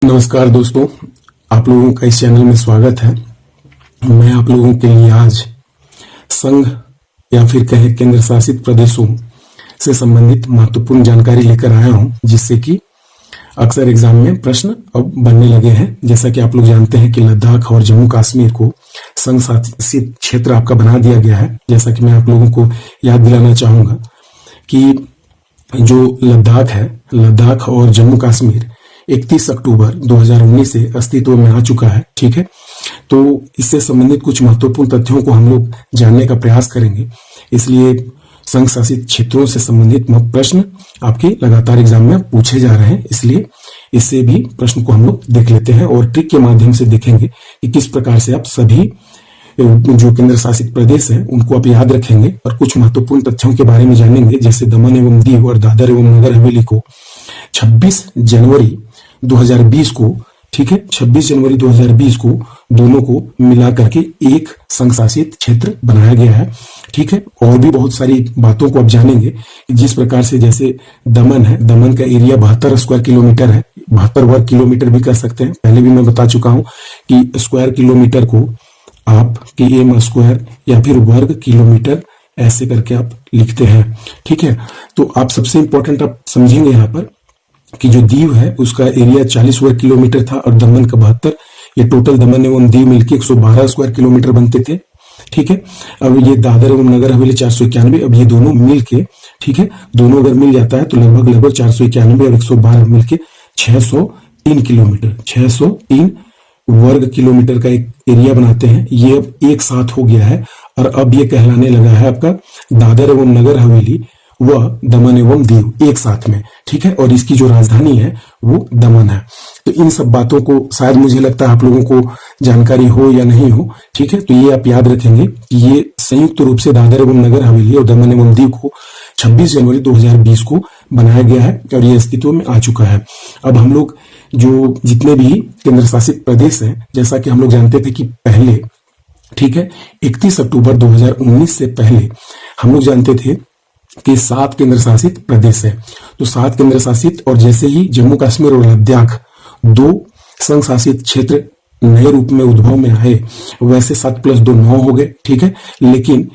नमस्कार दोस्तों, आप लोगों का इस चैनल में स्वागत है। मैं आप लोगों के लिए आज संघ या फिर कहें केंद्र शासित प्रदेशों से संबंधित महत्वपूर्ण जानकारी लेकर आया हूं, जिससे कि अक्सर एग्जाम में प्रश्न अब बनने लगे हैं। जैसा कि आप लोग जानते हैं कि लद्दाख और जम्मू कश्मीर को संघ शासित क्षेत्र आपका बना दिया गया है। जैसा कि मैं आप लोगों को याद दिलाना चाहूंगा कि जो लद्दाख है, लद्दाख और जम्मू कश्मीर 31 अक्टूबर 2019 से अस्तित्व में आ चुका है। ठीक है, तो इससे संबंधित कुछ महत्वपूर्ण तथ्यों को हम लोग जानने का प्रयास करेंगे। इसलिए संघ शासित क्षेत्रों से संबंधित प्रश्न आपके लगातार एग्जाम में पूछे जा रहे हैं, इसलिए इससे भी प्रश्न को हम लोग देख लेते हैं और ट्रिक के माध्यम से देखेंगे कि किस प्रकार से आप सभी जो केंद्र शासित प्रदेश है उनको आप याद रखेंगे और कुछ महत्वपूर्ण तथ्यों के बारे में जानेंगे। जैसे दमन एवं दीव और दादर एवं नगर हवेली को 26 जनवरी 2020 को, ठीक है, 26 जनवरी 2020 को दोनों को मिला करके एक संघ शासित क्षेत्र बनाया गया है। ठीक है, और भी बहुत सारी बातों को आप जानेंगे जिस प्रकार से, जैसे दमन है, दमन का एरिया 72 स्क्वायर किलोमीटर है, 72 वर्ग किलोमीटर भी कर सकते हैं। पहले भी मैं बता चुका हूं कि स्क्वायर किलोमीटर को आप km स्क्वायर या फिर वर्ग किलोमीटर ऐसे करके आप लिखते हैं। ठीक है, तो आप सबसे इंपॉर्टेंट आप समझेंगे यहाँ पर कि जो दीव है उसका एरिया 40 वर्ग किलोमीटर था और दमन का 72। ये टोटल दमन एवं दीव मिलकर 112 स्क्वायर किलोमीटर बनते थे। ठीक है, अब ये दादर एवं नगर हवेली 491। अब ये दोनों मिलके, ठीक है, दोनों अगर मिल जाता है तो लगभग 491 और 112 मिलके 603 किलोमीटर, 603 वर्ग किलोमीटर का एक एरिया बनाते हैं। ये अब एक साथ हो गया है और अब ये कहलाने लगा है आपका दादर एवं नगर हवेली व दमन एवं दीव एक साथ में। ठीक है, और इसकी जो राजधानी है वो दमन है। तो इन सब बातों को शायद मुझे लगता है आप लोगों को जानकारी हो या नहीं हो। ठीक है, तो ये आप याद रखेंगे कि ये संयुक्त रूप से दादर एवं नगर हवेली और दमन एवं दीव को 26 जनवरी 2020 को बनाया गया है और ये अस्तित्व में आ चुका है। अब हम लोग जो जितने भी केंद्र शासित प्रदेश हैं, जैसा कि हम लोग जानते थे कि पहले, ठीक है, 31 अक्टूबर 2019 से पहले हम लोग जानते थे कि 7 केंद्र शासित प्रदेश है। तो 7 केंद्र शासित, और जैसे ही जम्मू कश्मीर और लद्दाख 2 संघ शासित क्षेत्र नए रूप में उद्भव में आए, वैसे 7 + 2 9 हो गए। ठीक है, लेकिन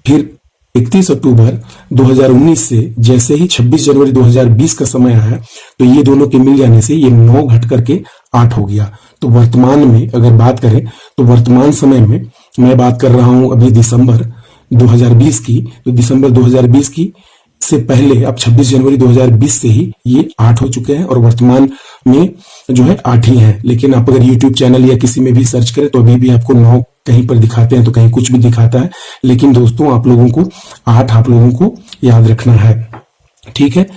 फिर 31 अक्टूबर 2019 से जैसे ही 26 जनवरी 2020 का समय आया तो ये दोनों के मिल जाने से ये 9 घट करके 8 हो गया। तो वर्तमान में अगर बात करें तो वर्तमान समय में मैं बात कर रहा हूं अभी दिसंबर 2020 की, तो दिसंबर 2020 की से पहले अब 26 जनवरी 2020 से ही ये 8 हो चुके हैं और वर्तमान में जो है 8 ही है। लेकिन आप अगर YouTube चैनल या किसी में भी सर्च करें तो अभी भी आपको 9 कहीं पर दिखाते हैं तो कहीं कुछ भी दिखाता है। लेकिन दोस्तों आप लोगों को 8 आप लोगों को याद रखना है। ठीक है,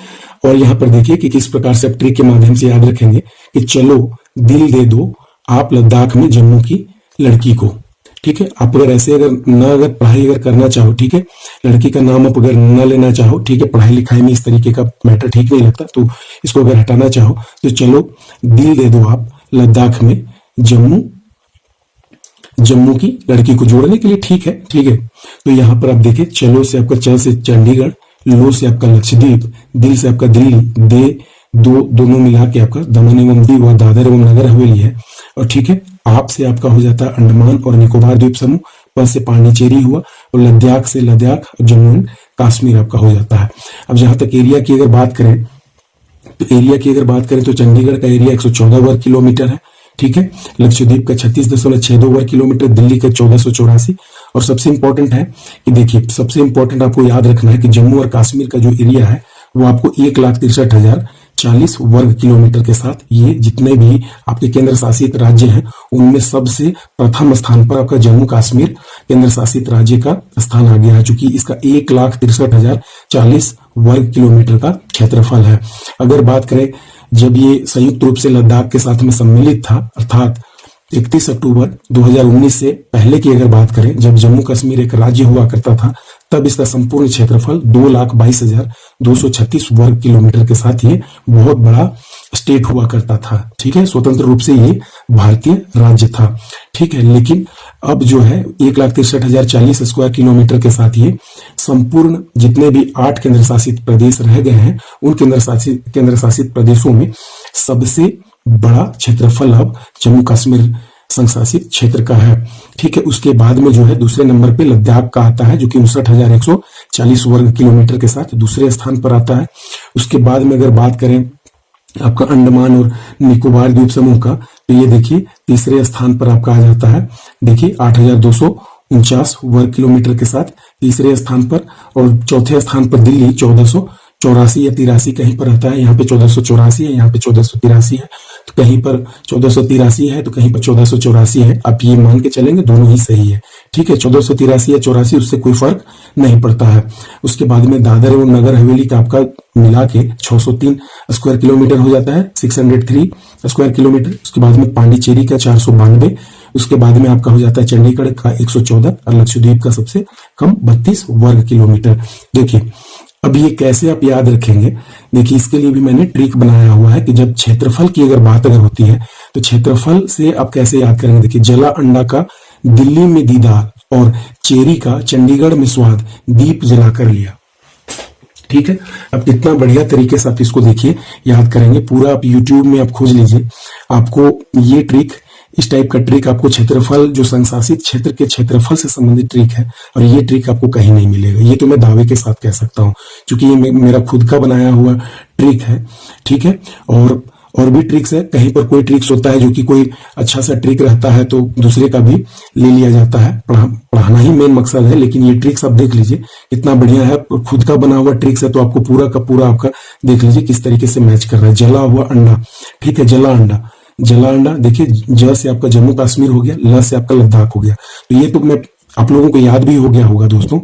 और यहाँ पर देखिए कि किस प्रकार से आप ट्रिक के माध्यम से याद रखेंगे कि चलो दिल दे दो आप लद्दाख में जम्मू की लड़की को। ठीक है, आप अगर ऐसे अगर पढ़ाई अगर करना चाहो, ठीक है, लड़की का नाम आप अगर न लेना चाहो, ठीक है, पढ़ाई लिखाई में इस तरीके का मैटर ठीक नहीं लगता, तो इसको अगर हटाना चाहो तो चलो दिल दे दो आप लद्दाख में जम्मू की लड़की को जोड़ने के लिए। ठीक है, ठीक है, तो यहाँ पर आप देखिए, चलो से आपका च से चंडीगढ़, लो से आपका लक्षद्वीप, दिल से आपका दिल्ली, दे दोनों मिला के आपका दमन एवं दीव और दादर एवं नगर हवेली है। और ठीक है, आप से आपका हो जाता है अंडमान और निकोबार द्वीप समूह, पर से पांडिचेरी हुआ और लद्दाख से लद्दाख और जम्मू एंड कश्मीर आपका हो जाता है। अब जहां तक एरिया की अगर बात करें तो चंडीगढ़ का एरिया 114 वर्ग किलोमीटर है। ठीक है, लक्षद्वीप का 36.62 वर्ग किलोमीटर, दिल्ली का 1484। और सबसे इंपॉर्टेंट है कि देखिए, सबसे इंपॉर्टेंट आपको याद रखना है कि जम्मू और कश्मीर का जो एरिया है वो आपको 1,63,040 वर्ग किलोमीटर के साथ, ये जितने भी आपके केंद्र शासित राज्य हैं उनमें सबसे प्रथम स्थान पर आपका जम्मू कश्मीर केंद्र शासित राज्य का स्थान आ गया है, चूंकि इसका 1,63,040 वर्ग किलोमीटर का क्षेत्रफल है। अगर बात करें जब ये संयुक्त रूप से लद्दाख के साथ में सम्मिलित था, अर्थात 31 अक्टूबर 2019 से पहले की अगर बात करें, जब जम्मू कश्मीर एक राज्य हुआ करता था, तब इसका संपूर्ण क्षेत्रफल 2,22,236 वर्ग किलोमीटर के साथ ये बहुत बड़ा स्टेट हुआ करता था। ठीक है, स्वतंत्र रूप से ये भारतीय राज्य था। ठीक है, लेकिन अब जो है 1,63,040 स्क्वायर किलोमीटर के साथ ये संपूर्ण जितने भी 8 केंद्र शासित प्रदेश रह गए हैं, उन केंद्र शासित प्रदेशों में सबसे बड़ा क्षेत्रफल अब जम्मू कश्मीर संघ शासित क्षेत्र का है। ठीक है, उसके बाद में जो है दूसरे नंबर पे लद्दाख का आता है जो कि 59,140 वर्ग किलोमीटर के साथ दूसरे स्थान पर आता है। उसके बाद में अगर बात करें आपका अंडमान और निकोबार द्वीप समूह का, तो ये देखिए तीसरे स्थान पर आपका आ जाता है, देखिए 8,249 वर्ग किलोमीटर के साथ तीसरे स्थान पर। और चौथे स्थान पर दिल्ली 1484 या 83 कहीं पर रहता है। यहाँ पे 1484 है, यहाँ पे 1483 है, तो कहीं पर 1483 है तो कहीं पर 1484 है। आप ये मान के चलेंगे दोनों ही सही है। ठीक है, 1483 या 84 उससे कोई फर्क नहीं पड़ता है। उसके बाद में दादर एवं नगर हवेली का आपका मिला के 603 स्क्वायर किलोमीटर हो जाता है, 603 स्क्वायर किलोमीटर। उसके बाद में पांडिचेरी का 492, उसके बाद में आपका हो जाता है चंडीगढ़ का 114 और लक्षद्वीप का सबसे कम 32 वर्ग किलोमीटर। देखिए अब ये कैसे आप याद रखेंगे, देखिए इसके लिए भी मैंने ट्रिक बनाया हुआ है कि जब क्षेत्रफल की अगर बात होती है तो क्षेत्रफल से आप कैसे याद करेंगे। देखिए जला अंडा का दिल्ली में दीदार और चेरी का चंडीगढ़ में स्वाद, दीप जलाकर लिया। ठीक है, अब कितना बढ़िया तरीके से आप इसको देखिए याद करेंगे। पूरा आप यूट्यूब में आप खोज लीजिए, आपको ये ट्रिक, इस टाइप का ट्रिक आपको क्षेत्रफल जो संशासित क्षेत्र के क्षेत्रफल से संबंधित ट्रिक है, और ये ट्रिक आपको कहीं नहीं मिलेगा। ये तो मैं दावे के साथ कह सकता हूं क्योंकि ये मेरा खुद का बनाया हुआ ट्रिक है। ठीक है, और भी ट्रिक्स है, कहीं पर कोई ट्रिक्स होता है जो कि कोई अच्छा सा ट्रिक रहता है तो दूसरे का भी ले लिया जाता है। पढ़ाना ही मेन मकसद है, लेकिन ये ट्रिक्स आप देख लीजिए कितना बढ़िया है। खुद का बना हुआ ट्रिक्स है तो आपको पूरा का पूरा आपका देख लीजिए किस तरीके से मैच कर रहा है। जला हुआ अंडा, ठीक है, जला अंडा, जला अंडा। देखिए ज से आपका जम्मू कश्मीर हो गया, ल से आपका लद्दाख हो गया। तो ये तो मैं आप लोगों को याद भी हो गया होगा दोस्तों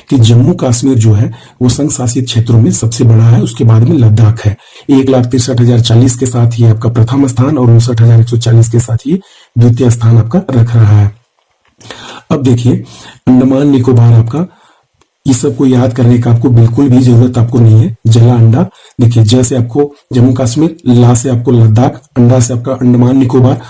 कि जम्मू कश्मीर जो है वो संघ शासित क्षेत्रों में सबसे बड़ा है। उसके बाद में लद्दाख है 1,63,040 के साथ ये आपका प्रथम स्थान और 59,140 के साथ ये द्वितीय स्थान आपका रख रहा है। अब देखिए अंडमान निकोबार आपका, इस सबको याद करने का आपको बिल्कुल भी जरूरत आपको नहीं है। जला अंडा, देखिए ज से आपको जम्मू कश्मीर, ला से आपको लद्दाख, अंडा से आपका अंडमान निकोबार,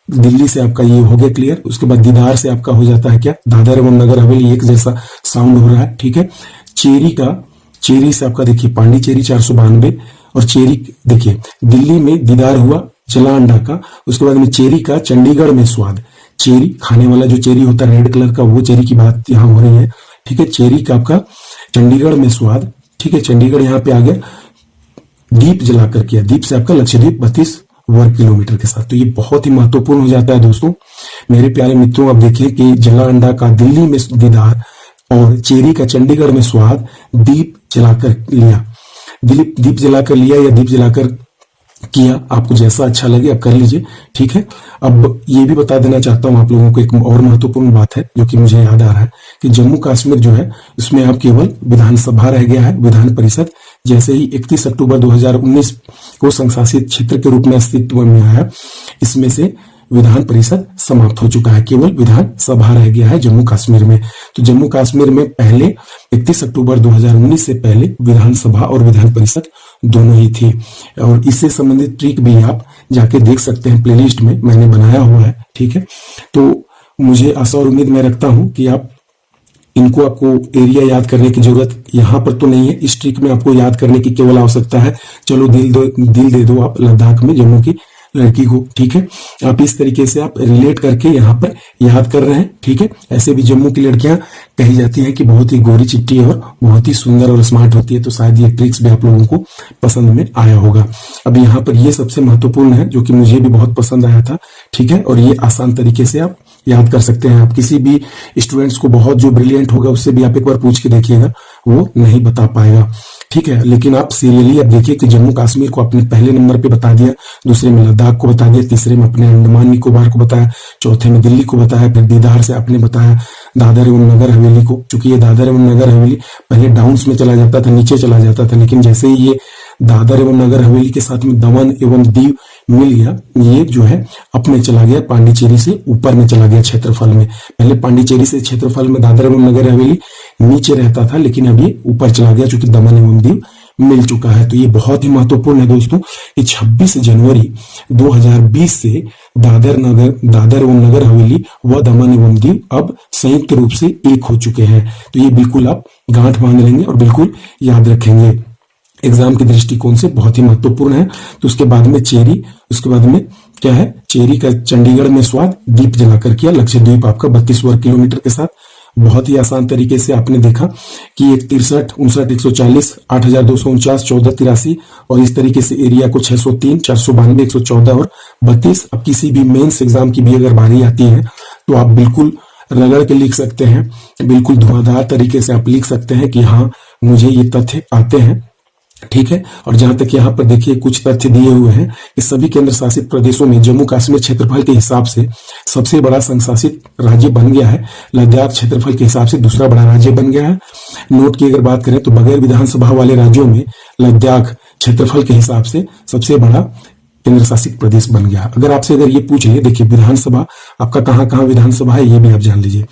दिल्ली से आपका ये हो गया क्लियर। उसके बाद दीदार से आपका हो जाता है क्या, दादर एवं नगर हवेली, एक जैसा साउंड हो रहा है। ठीक है, चेरी का, चेरी से आपका देखिए पांडिचेरी 492 और चेरी देखिए दिल्ली में दीदार हुआ जला अंडा का। उसके बाद में चेरी का चंडीगढ़ में स्वाद, चेरी खाने वाला जो चेरी होता है रेड कलर का, वो चेरी की बात यहाँ हो रही है। ठीक है, चेरी का आपका चंडीगढ़ में स्वाद। ठीक है, चंडीगढ़ यहाँ पे आ गया। दीप जलाकर किया, दीप से आपका लक्षद्वीप 32 वर्ग किलोमीटर के साथ। तो ये बहुत ही महत्वपूर्ण हो जाता है दोस्तों। मेरे प्यारे मित्रों, आप देखिए कि जला अंडा का दिल्ली में दीदार और चेरी का चंडीगढ़ में स्वाद, दीप जलाकर लिया, दीप जलाकर लिया या दीप जलाकर किया, आपको जैसा अच्छा लगे आप कर लीजिए। ठीक है, अब ये भी बता देना चाहता हूं आप लोगों को एक और महत्वपूर्ण बात है जो कि मुझे याद आ रहा है कि जम्मू कश्मीर जो है उसमें अब केवल विधानसभा रह गया है, विधान परिषद। जैसे ही 31 अक्टूबर 2019 को संघ शासित क्षेत्र के रूप में अस्तित्व में आया, इसमें से विधान परिषद समाप्त हो चुका है, केवल विधान सभा रह गया है जम्मू कश्मीर में। तो जम्मू कश्मीर में पहले 31 अक्टूबर 2019 से पहले विधानसभा और विधान परिषद दोनों ही थी। और इससे संबंधित ट्रिक भी आप जाके देख सकते हैं, प्लेलिस्ट में मैंने बनाया हुआ है। ठीक है, तो मुझे आशा और उम्मीद मैं रखता हूं कि आप इनको, आपको एरिया याद करने की जरूरत यहाँ पर तो नहीं है। इस ट्रिक में आपको याद करने की केवल आवश्यकता है, चलो दिल दे दो आप लद्दाख में जम्मू की लड़की को। ठीक है, आप इस तरीके से आप रिलेट करके यहाँ पर याद कर रहे हैं। ठीक है, ऐसे भी जम्मू की लड़कियां कही जाती हैं कि बहुत ही गोरी चिट्टी और बहुत ही सुंदर और स्मार्ट होती है, तो शायद ये ट्रिक्स भी आप लोगों को पसंद में आया होगा। अब यहाँ पर ये सबसे महत्वपूर्ण है जो कि मुझे भी बहुत पसंद आया था। ठीक है, और ये आसान तरीके से आप याद कर सकते हैं। आप किसी भी स्टूडेंट्स को, बहुत जो ब्रिलियंट होगा उससे भी आप एक बार पूछ के देखिएगा, वो नहीं बता पाएगा। ठीक है, लेकिन आप सीरियली आप देखिए कि जम्मू कश्मीर को आपने पहले नंबर पे बता दिया, दूसरे में लद्दाख को बता दिया, तीसरे में अपने अंडमान निकोबार को बताया, चौथे में दिल्ली को बताया, फिर दीदार से आपने बताया दादर एवं नगर हवेली को। चूंकि ये दादर एवं नगर हवेली पहले डाउन्स में चला जाता था, नीचे चला जाता था, लेकिन जैसे ही ये दादर एवं नगर हवेली के साथ में दमन एवं दीव मिल गया, ये जो है अप में चला गया, पांडिचेरी से ऊपर में चला गया क्षेत्रफल में। पहले पांडिचेरी से क्षेत्रफल में दादर एवं नगर हवेली नीचे रहता था, लेकिन अब ये ऊपर चला गया चूंकि दमन एवं दीव मिल चुका है। तो ये बहुत ही महत्वपूर्ण है दोस्तों कि 26 जनवरी 2020 से दादर एवं नगर हवेली व दमन एवं दीव अब संयुक्त रूप से एक हो चुके हैं। तो ये बिल्कुल आप गांठ बांध लेंगे और बिल्कुल याद रखेंगे। एग्जाम के दृष्टिकोण से बहुत ही महत्वपूर्ण है। तो उसके बाद में चेरी, उसके बाद में क्या है, चेरी का चंडीगढ़ में स्वाद दीप जलाकर किया। लक्षद्वीप आपका 32 वर्ग किलोमीटर के साथ बहुत ही आसान तरीके से आपने देखा कि 63, 59, 140, 8249, 1483 और इस तरीके से एरिया को 603, 492, 114 और 32। अब किसी भी मेंस एग्जाम की भी अगर बारी आती है तो आप बिल्कुल रगड़ के लिख सकते हैं, बिल्कुल धुआंधार तरीके से आप लिख सकते हैं कि हाँ मुझे ये तथ्य आते हैं, ठीक है। और जहां तक यहाँ पर देखिए कुछ तथ्य दिए हुए हैं कि सभी केंद्र शासित प्रदेशों में जम्मू कश्मीर क्षेत्रफल के हिसाब से सबसे बड़ा संघ शासित राज्य बन गया है। लद्दाख क्षेत्रफल के हिसाब से दूसरा बड़ा राज्य बन गया है। नोट की अगर बात करें तो बगैर विधानसभा वाले राज्यों में लद्दाख क्षेत्रफल के हिसाब से सबसे बड़ा केंद्र शासित प्रदेश बन गया। अगर आपसे अगर ये पूछ ले, देखिए विधानसभा आपका कहाँ कहाँ विधानसभा है ये भी आप जान लीजिए।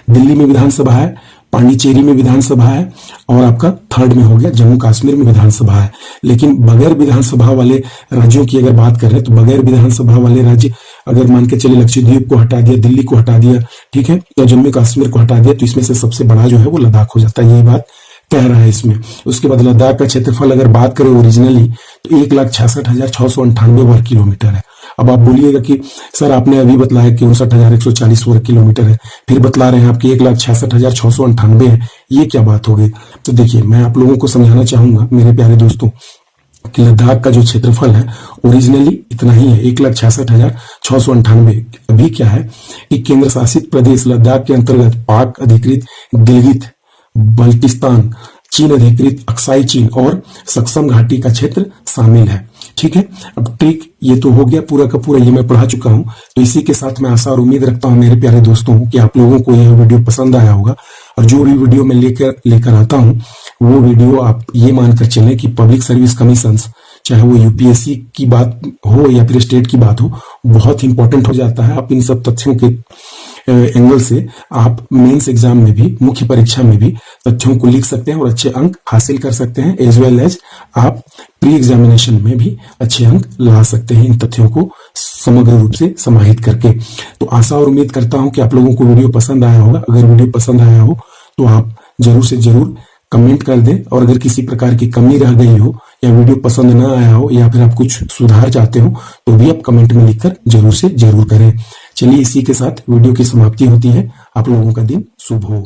दिल्ली में विधानसभा है, पांडिचेरी में विधानसभा है और आपका थर्ड में हो गया जम्मू कश्मीर में विधानसभा है। लेकिन बगैर विधानसभा वाले राज्यों की अगर बात करें तो बगैर विधानसभा वाले राज्य अगर मान के चले लक्षद्वीप को हटा दिया, दिल्ली को हटा दिया, ठीक है, या जम्मू कश्मीर को हटा दिया तो इसमें से सबसे बड़ा जो है वो लद्दाख हो जाता है। यही बात कह रहा है इसमें। उसके बाद लद्दाख का क्षेत्रफल अगर बात करें ओरिजिनली तो 1,66,698 वर्ग किलोमीटर है। अब आप बोलिएगा कि सर आपने अभी बतलाया कि 59,140 वर्ग किलोमीटर है, फिर बतला रहे हैं आपकी 1,66,698 है, ये क्या बात हो गई? तो देखिए मैं आप लोगों को समझाना चाहूंगा मेरे प्यारे दोस्तों कि लद्दाख का जो क्षेत्रफल है ओरिजिनली इतना ही है, 1,66,698। अभी क्या है कि केंद्र शासित प्रदेश लद्दाख के अंतर्गत पाक अधिकृत गिलगित बल्टिस्तान, चीन अधिकृत अक्साई चीन और सक्सम घाटी का क्षेत्र शामिल है, ठीक है। अब ठीक ये तो हो गया पूरा का पूरा, ये मैं पढ़ा चुका हूं। तो इसी के साथ मैं आशा और उम्मीद रखता हूं मेरे प्यारे दोस्तों कि आप लोगों को यह वीडियो पसंद आया होगा। और जो भी वीडियो मैं लेकर आता हूं वो वीडियो आप ये मानकर चलें कि पब्लिक सर्विस कमीशन, चाहे वो यूपीएससी की बात हो या फिर स्टेट की बात हो, बहुत इंपॉर्टेंट हो जाता है। आप इन सब तथ्यों के एंगल से आप मेंस एग्जाम में भी, मुख्य परीक्षा में भी तथ्यों को लिख सकते हैं और अच्छे अंक हासिल कर सकते हैं। एज वेल एज आप प्री एग्जामिनेशन में भी अच्छे अंक ला सकते हैं इन तथ्यों को समग्र रूप से समाहित करके। तो आशा और उम्मीद करता हूं कि आप लोगों को वीडियो पसंद आया होगा। अगर वीडियो पसंद आया हो तो आप जरूर से जरूर कमेंट कर दें, और अगर किसी प्रकार की कमी रह गई हो या वीडियो पसंद ना आया हो या फिर आप कुछ सुधार चाहते हो तो भी आप कमेंट में लिखकर जरूर से जरूर करें। चलिए इसी के साथ वीडियो की समाप्ति होती है। आप लोगों का दिन शुभ हो।